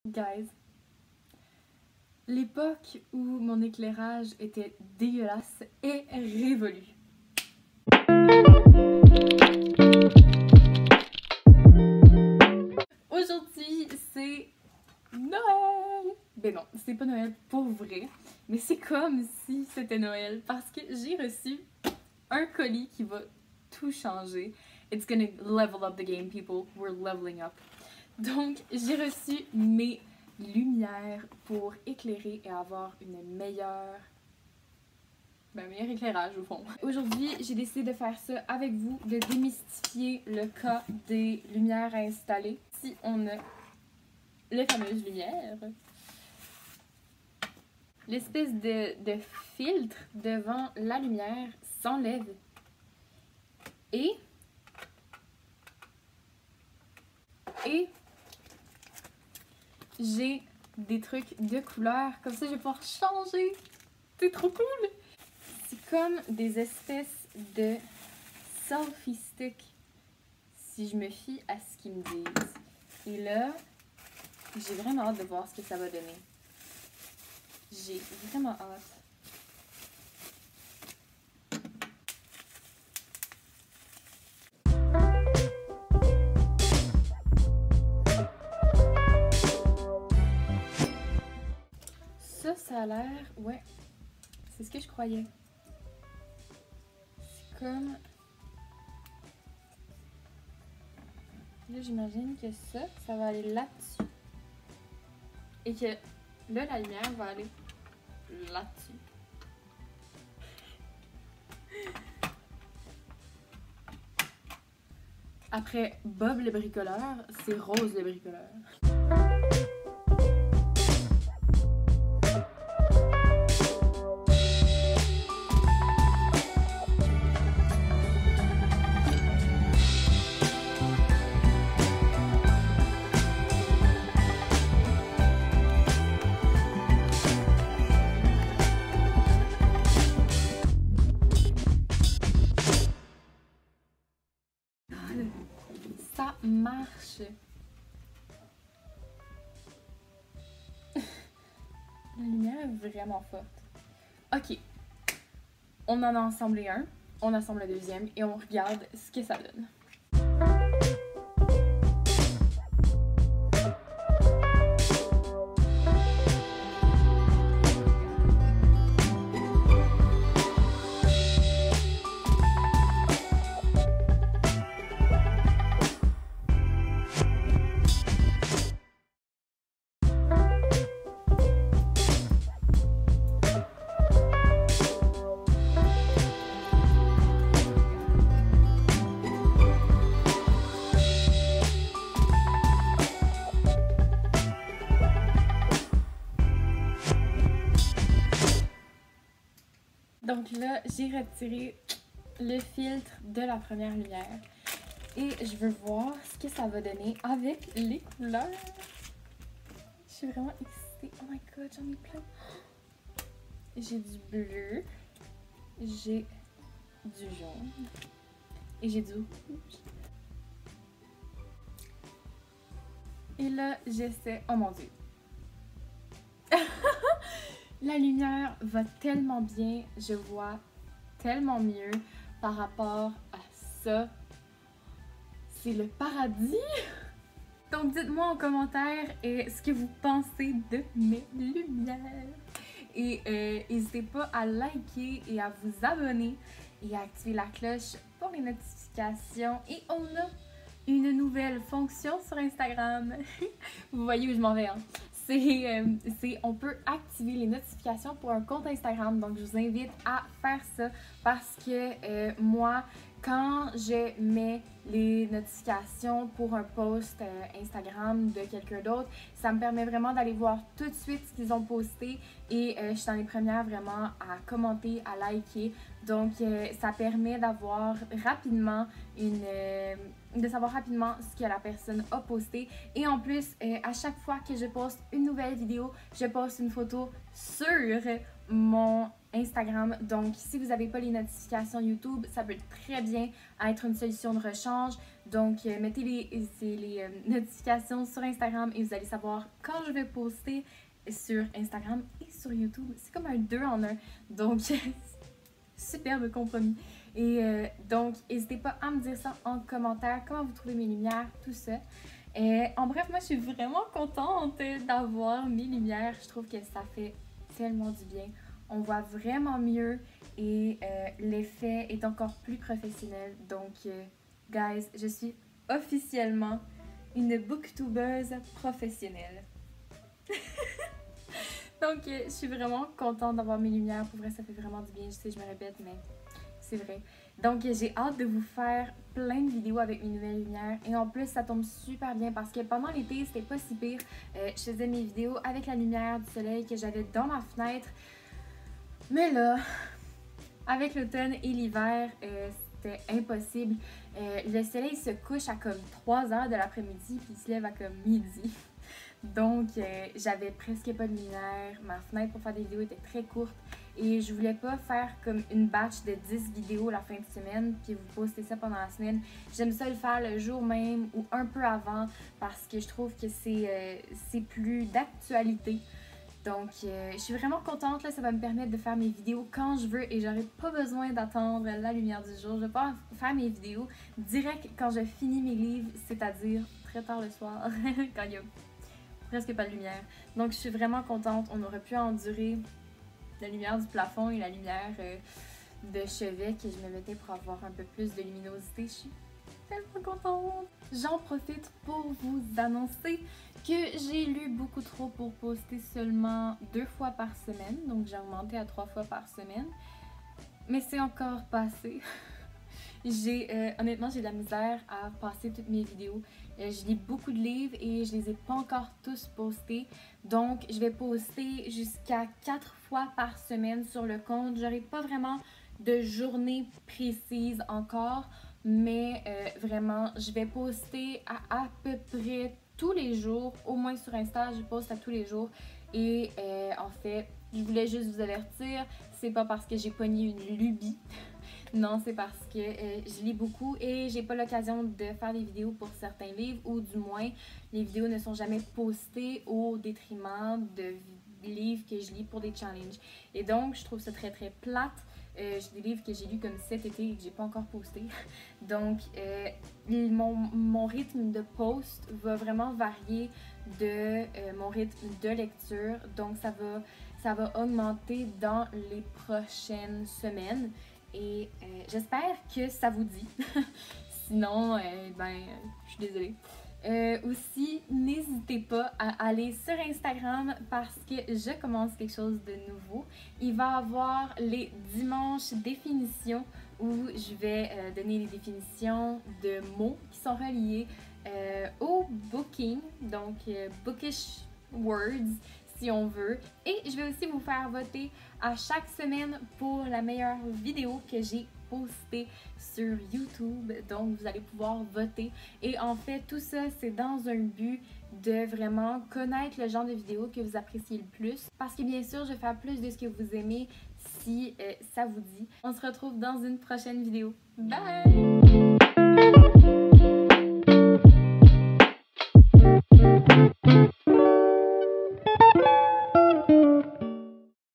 Guys, l'époque où mon éclairage était dégueulasse est révolue. Aujourd'hui, c'est Noël! Ben non, c'est pas Noël pour vrai, mais c'est comme si c'était Noël parce que j'ai reçu un colis qui va tout changer. It's gonna level up the game, people. We're leveling up. Donc, j'ai reçu mes lumières pour éclairer et avoir une meilleur éclairage au fond. Aujourd'hui, j'ai décidé de faire ça avec vous, de démystifier le cas des lumières à installer. Si on a les fameuses lumières, l'espèce de filtre devant la lumière s'enlève et j'ai des trucs de couleur, comme ça je vais pouvoir changer. C'est trop cool! C'est comme des espèces de selfie sticks, si je me fie à ce qu'ils me disent. Et là, j'ai vraiment hâte de voir ce que ça va donner. J'ai vraiment hâte. Ça a l'air... Ouais, c'est ce que je croyais. C'est comme... Là, j'imagine que ça va aller là-dessus. Et que là, la lumière va aller là-dessus. Après Bob le bricoleur, c'est Rose le bricoleur. Ça marche. La lumière est vraiment forte. Ok. On en a assemblé un, on assemble le deuxième et on regarde ce que ça donne. Donc là, j'ai retiré le filtre de la première lumière et je veux voir ce que ça va donner avec les couleurs. Je suis vraiment excitée. Oh my god, j'en ai plein. J'ai du bleu, j'ai du jaune et j'ai du rouge. Et là, j'essaie... Oh mon dieu. La lumière va tellement bien, je vois tellement mieux par rapport à ça. C'est le paradis! Donc dites-moi en commentaire ce que vous pensez de mes lumières. Et n'hésitez pas à liker et à vous abonner et à activer la cloche pour les notifications. Et on a une nouvelle fonction sur Instagram. Vous voyez où je m'en vais, hein? On peut activer les notifications pour un compte Instagram. Donc, je vous invite à faire ça parce que moi, quand je mets les notifications pour un post Instagram de quelqu'un d'autre, ça me permet vraiment d'aller voir tout de suite ce qu'ils ont posté et je suis dans les premières vraiment à commenter, à liker. Donc, ça permet d'avoir rapidement de savoir rapidement ce que la personne a posté. Et en plus, à chaque fois que je poste une nouvelle vidéo, je poste une photo sur mon Instagram. Donc, si vous n'avez pas les notifications YouTube, ça peut très bien être une solution de rechange. Donc, mettez les notifications sur Instagram et vous allez savoir quand je vais poster sur Instagram et sur YouTube. C'est comme un 2 en 1. Donc, superbe compromis. Et donc, n'hésitez pas à me dire ça en commentaire, comment vous trouvez mes lumières, tout ça. En bref, moi, je suis vraiment contente d'avoir mes lumières. Je trouve que ça fait tellement du bien. On voit vraiment mieux et l'effet est encore plus professionnel. Donc, guys, je suis officiellement une booktubeuse professionnelle. Donc, je suis vraiment contente d'avoir mes lumières. Pour vrai, ça fait vraiment du bien. Je sais, je me répète, mais c'est vrai. Donc, j'ai hâte de vous faire plein de vidéos avec mes nouvelles lumières. Et en plus, ça tombe super bien parce que pendant l'été, c'était pas si pire. Je faisais mes vidéos avec la lumière du soleil que j'avais dans ma fenêtre. Mais là, avec l'automne et l'hiver, c'était impossible. Le soleil se couche à comme 3 h de l'après-midi puis il se lève à comme midi. Donc, j'avais presque pas de lumière. Ma fenêtre pour faire des vidéos était très courte. Et je voulais pas faire comme une batch de 10 vidéos la fin de semaine puis vous poster ça pendant la semaine. J'aime ça le faire le jour même ou un peu avant parce que je trouve que c'est plus d'actualité. Donc, je suis vraiment contente, là, ça va me permettre de faire mes vidéos quand je veux et j'aurai pas besoin d'attendre la lumière du jour. Je vais pouvoir faire mes vidéos direct quand je finis mes livres, c'est-à-dire très tard le soir, quand il y a presque pas de lumière. Donc, je suis vraiment contente. On aurait pu endurer la lumière du plafond et la lumière de chevet que je me mettais pour avoir un peu plus de luminosité. Je suis tellement contente! J'en profite pour vous annoncer que j'ai lu beaucoup trop pour poster seulement 2 fois par semaine. Donc, j'ai augmenté à 3 fois par semaine. Mais c'est encore pas assez. Honnêtement, j'ai de la misère à passer toutes mes vidéos. Je lis beaucoup de livres et je les ai pas encore tous postés. Donc, je vais poster jusqu'à 4 fois par semaine sur le compte. J'aurai pas vraiment de journée précise encore, mais vraiment, je vais poster à peu près tous les jours. Au moins sur Insta, je poste à tous les jours. Et en fait, je voulais juste vous avertir, c'est pas parce que j'ai pogné une lubie. Non, c'est parce que je lis beaucoup et j'ai pas l'occasion de faire des vidéos pour certains livres ou du moins les vidéos ne sont jamais postées au détriment de livres que je lis pour des challenges. Et donc, je trouve ça très très plate. J'ai des livres que j'ai lus comme cet été et que j'ai pas encore posté. Donc, mon rythme de post va vraiment varier de mon rythme de lecture. Donc, ça va augmenter dans les prochaines semaines. Et j'espère que ça vous dit. Sinon, je suis désolée. Aussi, n'hésitez pas à aller sur Instagram parce que je commence quelque chose de nouveau. Il va y avoir les dimanches définitions où je vais donner les définitions de mots qui sont reliés au booking, donc bookish words si on veut. Et je vais aussi vous faire voter à chaque semaine pour la meilleure vidéo que j'ai postée sur YouTube. Donc, vous allez pouvoir voter. Et en fait, tout ça, c'est dans un but de vraiment connaître le genre de vidéo que vous appréciez le plus. Parce que bien sûr, je vais faire plus de ce que vous aimez si ça vous dit. On se retrouve dans une prochaine vidéo. Bye!